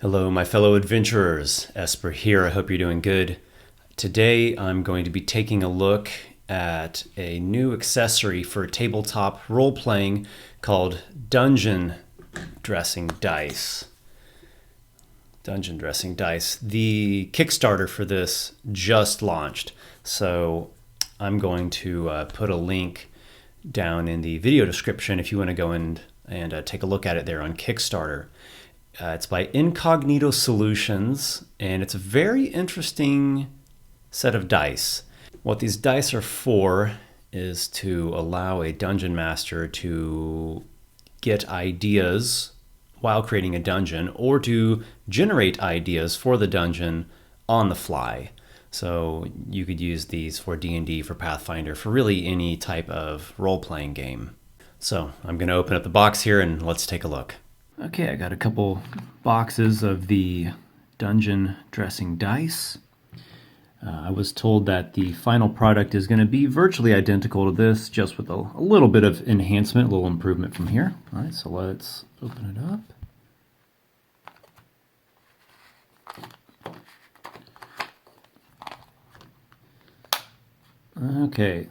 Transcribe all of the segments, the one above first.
Hello, my fellow adventurers. Esper here. I hope you're doing good. Today, I'm going to be taking a look at a new accessory for tabletop role-playing called Dungeon Dressing Dice. Dungeon Dressing Dice. The Kickstarter for this just launched, so I'm going to put a link down in the video description if you want to go and take a look at it there on Kickstarter. It's by Incognito Solutions, and it's a very interesting set of dice. What these dice are for is to allow a dungeon master to get ideas while creating a dungeon, or to generate ideas for the dungeon on the fly. So you could use these for D&D, for Pathfinder, for really any type of role-playing game. So I'm going to open up the box here and let's take a look. Okay, I got a couple boxes of the dungeon dressing dice. I was told that the final product is going to be virtually identical to this, just with a little bit of enhancement, a little improvement from here. All right, so let's open it up. Okay,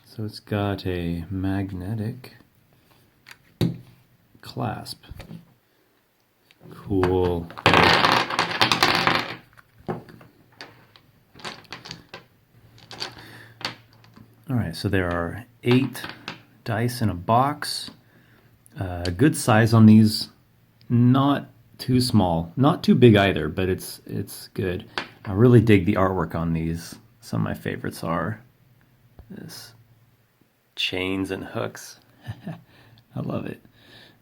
so it's got a magnetic clasp. Cool. All right, so there are 8 dice in a box. Good size on these, not too small, not too big either, but it's good. I really dig the artwork on these. Some of my favorites are this chains and hooks. I love it.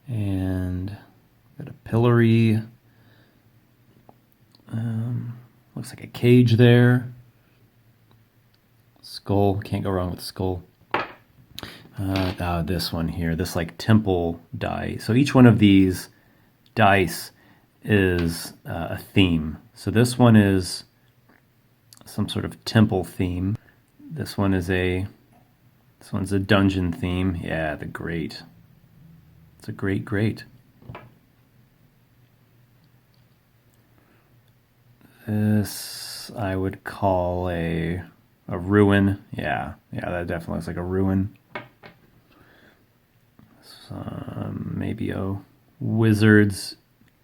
And got a pillory. Looks like a cage there. Skull, can't go wrong with the skull. This one here, this like temple die. So each one of these dice is a theme. So this one is some sort of temple theme. This one's a dungeon theme. Yeah, the great. It's a great. This I would call a ruin. Yeah, that definitely looks like a ruin. Maybe a wizard's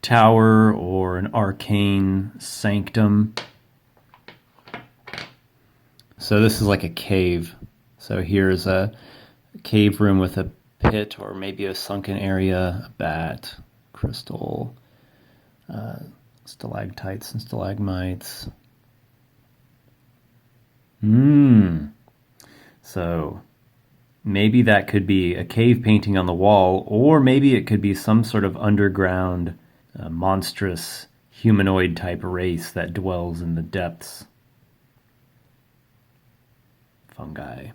tower or an arcane sanctum. So this is like a cave. So here's a cave room with a pit or maybe a sunken area, a bat, crystal, stalactites and stalagmites. So maybe that could be a cave painting on the wall, or maybe it could be some sort of underground, monstrous humanoid type race that dwells in the depths. Fungi.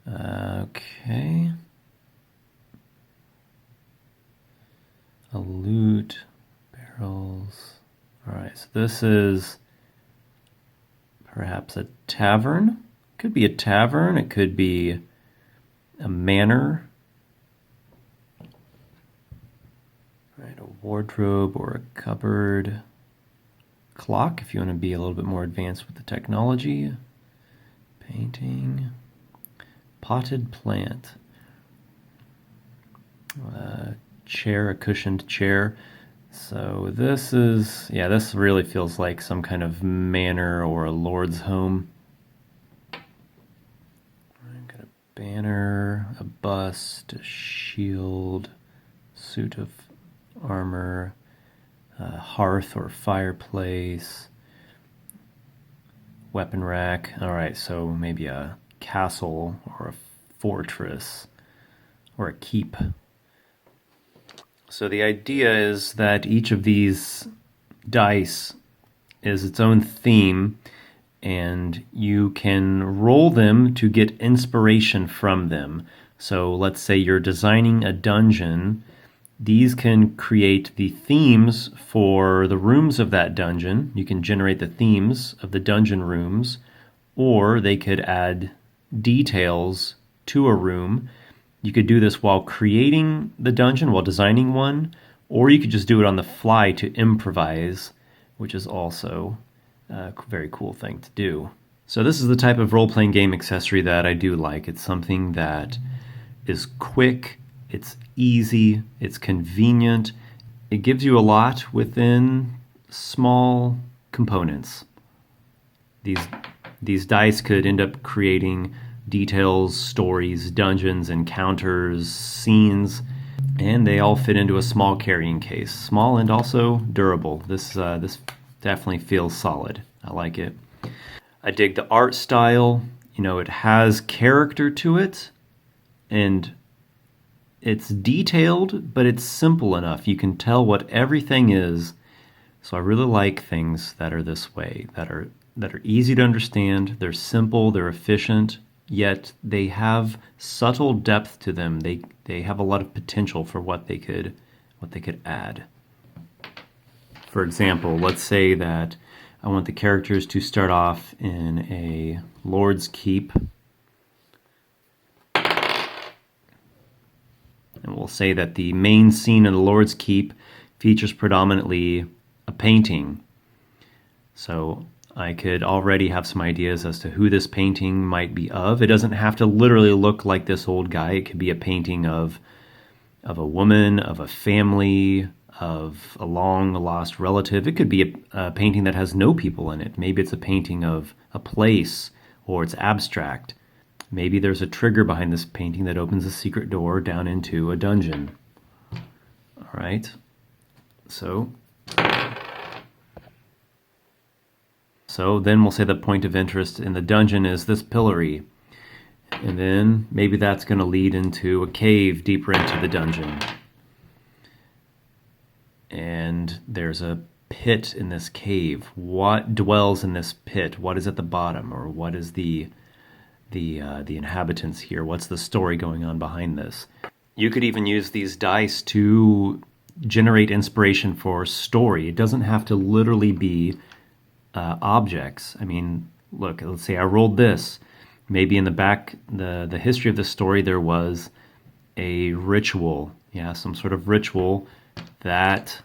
Okay. A loot, barrels. All right, so this is perhaps a tavern. Could be a tavern. It could be a manor. All right, a wardrobe or a cupboard. Clock, if you want to be a little bit more advanced with the technology. Painting. Potted plant. Chair, a cushioned chair. So this really feels like some kind of manor or a lord's home. Got a banner, a bust, a shield, suit of armor, a hearth or fireplace, weapon rack. All right, so maybe a castle or a fortress or a keep. So the idea is that each of these dice is its own theme, and you can roll them to get inspiration from them. So let's say you're designing a dungeon. These can create the themes for the rooms of that dungeon. You can generate the themes of the dungeon rooms, or they could add details to a room. You could do this while creating the dungeon, while designing one, or you could just do it on the fly to improvise, which is also a very cool thing to do. So this is the type of role-playing game accessory that I do like. It's something that is quick, it's easy, it's convenient. It gives you a lot within small components. These dice could end up creating details, stories, dungeons, encounters, scenes, and they all fit into a small carrying case. Small and also durable. This definitely feels solid. I like it. I dig the art style. You know, it has character to it, and it's detailed, but it's simple enough. You can tell what everything is. So I really like things that are this way, that are easy to understand. They're simple, they're efficient, yet they have subtle depth to them. They have a lot of potential for what they could add. For example, let's say that I want the characters to start off in a Lord's Keep. And we'll say that the main scene in the Lord's Keep features predominantly a painting. So I could already have some ideas as to who this painting might be of. It doesn't have to literally look like this old guy. It could be a painting of a woman, of a family, of a long-lost relative. It could be a painting that has no people in it. Maybe it's a painting of a place, or it's abstract. Maybe there's a trigger behind this painting that opens a secret door down into a dungeon. All right. So then we'll say the point of interest in the dungeon is this pillory. And then maybe that's going to lead into a cave deeper into the dungeon. And there's a pit in this cave. What dwells in this pit? What is at the bottom? Or what is the inhabitants here? What's the story going on behind this? You could even use these dice to generate inspiration for story. It doesn't have to literally be objects. I mean, look, let's say I rolled this. Maybe in the back, the history of the story, there was a ritual. Yeah, some sort of ritual that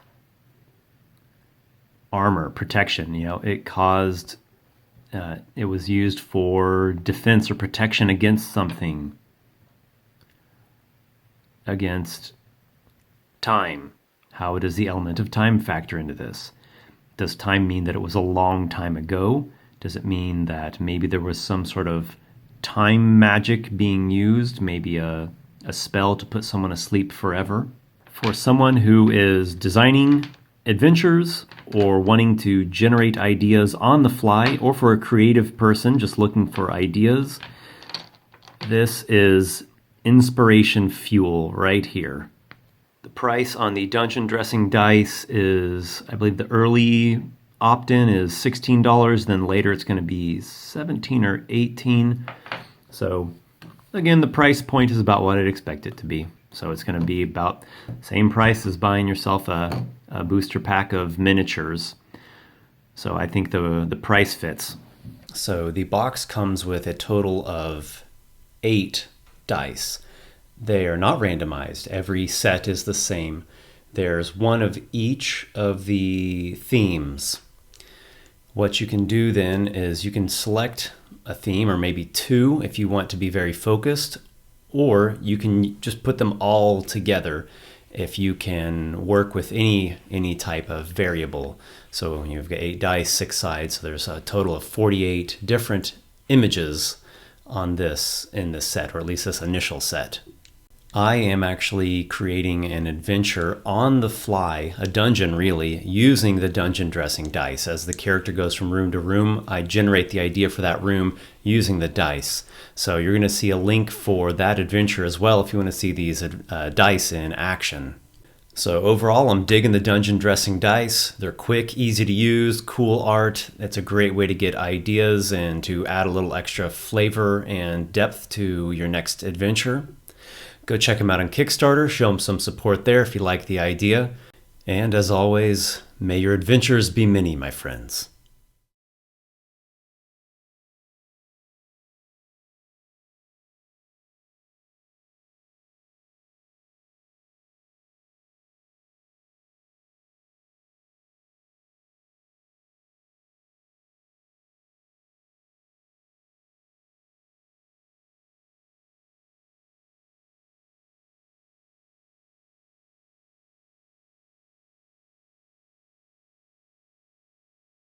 armor, protection, it caused, it was used for defense or protection against something, against time. How does the element of time factor into this? Does time mean that it was a long time ago? Does it mean that maybe there was some sort of time magic being used, maybe a spell to put someone asleep forever? For someone who is designing adventures or wanting to generate ideas on the fly, or for a creative person just looking for ideas, this is inspiration fuel right here. The price on the dungeon dressing dice is, I believe the early opt-in is $16, then later it's going to be $17 or $18. So again, the price point is about what I'd expect it to be. So it's going to be about the same price as buying yourself a booster pack of miniatures. So I think the price fits. So the box comes with a total of 8 dice. They are not randomized. Every set is the same. There's one of each of the themes. What you can do then is you can select a theme, or maybe 2 if you want to be very focused, or you can just put them all together if you can work with any type of variable. So you've got 8 dice, 6 sides, so there's a total of 48 different images on this in this set, or at least this initial set. I am actually creating an adventure on the fly, a dungeon really, using the dungeon dressing dice. As the character goes from room to room, I generate the idea for that room using the dice. So you're going to see a link for that adventure as well if you want to see these dice in action. So overall, I'm digging the dungeon dressing dice. They're quick, easy to use, cool art. It's a great way to get ideas and to add a little extra flavor and depth to your next adventure. Go check them out on Kickstarter, show them some support there if you like the idea. And as always, may your adventures be many, my friends.